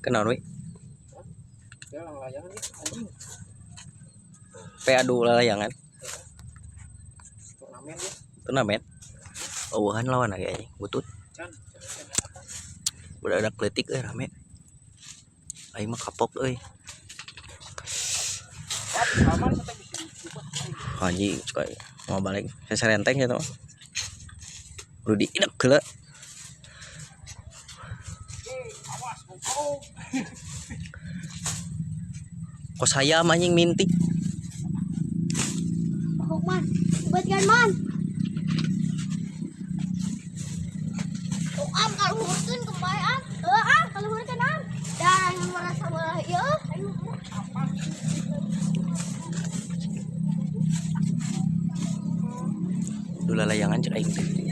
Kenal we? Ya layangan nih anjing. Adu layangan. Turnamen ya. Turnamen. Eueuhan lawan lagi anjing, butut. Can. Udah ada kletik rame. Aing mah kapok euy. Anjing suka mau balik. Saya serenteng gitu. Rudi idek heula. Kos hayam anjing mintik. Oh man, buat kan man. Oh am kalau hurkeun kembali am. Am kalau hurkeun am. Dan yang merasa malah ya. Dula layangan cek aing teh.